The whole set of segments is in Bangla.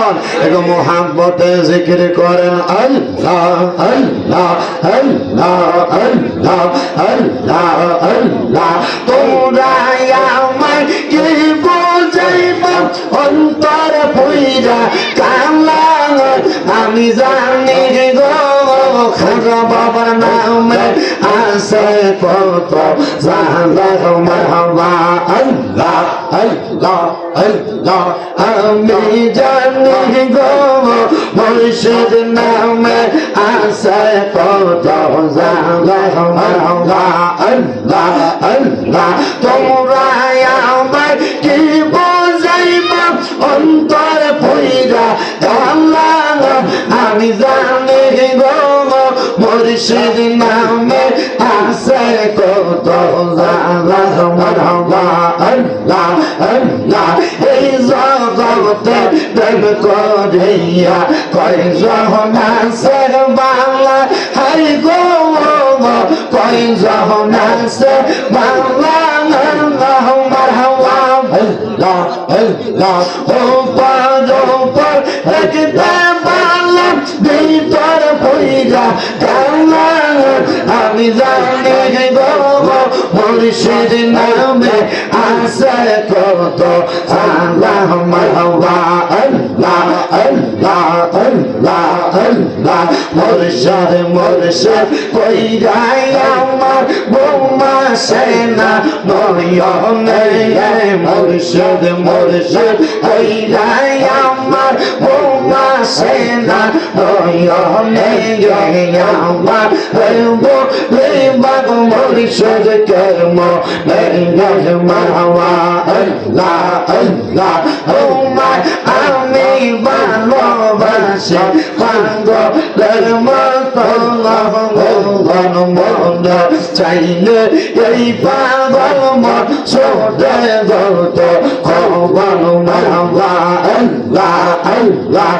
বন্ধুগণ একটু মুহাব্বতে জিকির করেন আল্লাহ আল্লাহ আল্লাহ আল্লাহ আল্লাহ আল্লাহ তোমরা আমায় কি বুঝাইবা অন্তর পইরা কালা আমি জানি গো খাজা বাবার নামে আছে কত জানা মারহাবা আল্লাহ আল্লাহ আল্লাহ আমি জানি গো মুর্শিদ নামে আছে কত জানা মারহাবা আল্লাহ আল্লাহ তোমরা আমায় কি বুঝাইবা অন্তর পইরা কালা আমি জানি গো মুর্শিদ নামে আছে কত জানা মারহাবা আল্লাহ আল্লাহ এই জগতে প্রেম করিয়া কয়জন আছে বাংলা হাই গো কয়জন আছে বাংলা মারহাবা আল্লাহ আল্লাহ ও পার একটা বাংলা ভিতর পইরা কালা আমি জানি গো মুর্শিদ নামে আছে কত আল্লাহ মারহাবা আল্লাহ আল্লাহ আল্লাহ আল্লাহ মুর্শিদ মুর্শিদ কইরা আমার বৌমা সেনা নয়নে মুর্শিদ মুর্শিদ কইরা আমার বৌমা সেনা নয়নে আমার বাগ মুর্শিদ কর্ম মারহাবা আল্লাহ আল্লাহ আমি ভালোবাসি পাগলের মতো মন মন চাইলে এই পাগল মন ছোটে যত খবর মারহাবা আল্লাহ আল্লাহ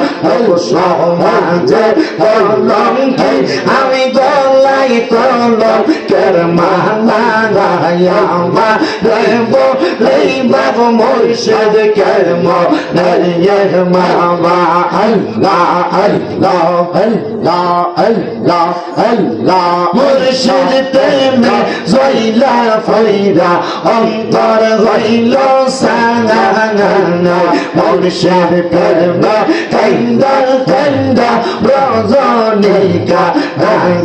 সমাজে কলঙ্কি আমি গলাই কলম কের মালা গায়ামা রেবো লেইবাব মুর্শিদ কেরম নরিয়ে মারহাবা আল্লাহ আল্লাহ আল্লাহ আল্লাহ আল্লাহ মুর্শিদ প্রেমে জইলা ফইরা অন্তর হইল সাঙ্গা মুর্শিদ প্রেমে কাইন্দা কাইন্দা রজনীকা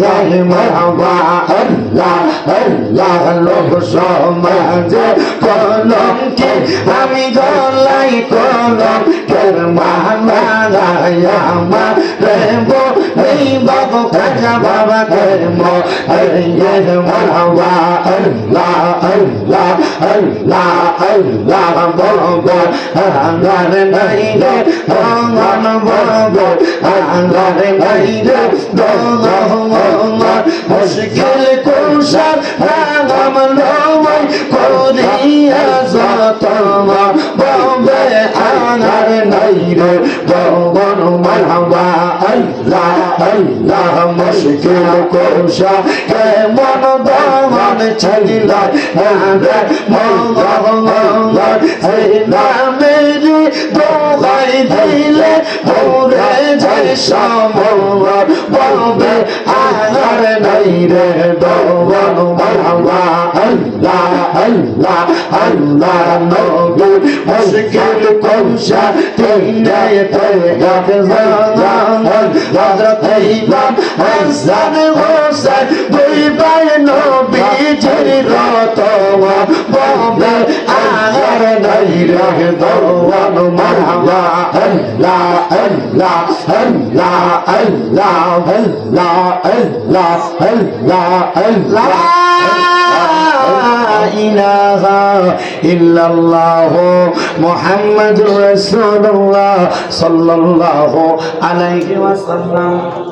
গায় মারহাবা আল্লাহ আল্লাহ লোক সমাজে কলঙ্কি আমি গলাই কলম কের মালা গায়ামা রেবো এই বাবু খাজা বাবা কর্ম হরিয়ে মারহাবা আল্লাহ আল্লাহ আল্লাহ আল্লাহ বলবো আল্লাহর নাই রে ভগবান বলবো আল্লাহর নাই রে ভগবান মুশকিল কুশার রাগম নয় করিয়া যত বলবে আল্লাহর নাই রে ভগবান মারহাবা আল্লাহ আল্লাহ মুশকিল কুশা কেমন দমন ছিলা রে ভগবান এই নামেরি দোহাই দিলে ওরে যায় সমর বলবে আল্লাহর নাই রে ভগবান মারহাবা আল্লাহ আল্লাহ আল্লাহ নবী মুশকিল কুশা তিনে হযরত ইমাম হাসান হোসেন দুই ভাই নবীজির রতওয়া বলবে আল্লাহর নাই রে ভগবান মারহাবা আল্লাহ আল্লাহ আল্লাহ আল্লাহ আল্লাহ আল্লাহ আল্লাহ আল্লাহ ইলাহা ইল্লাল্লাহ মুহাম্মাদুর রাসূলুল্লাহ সাল্লাল্লাহু আলাইহি ওয়াসাল্লাম।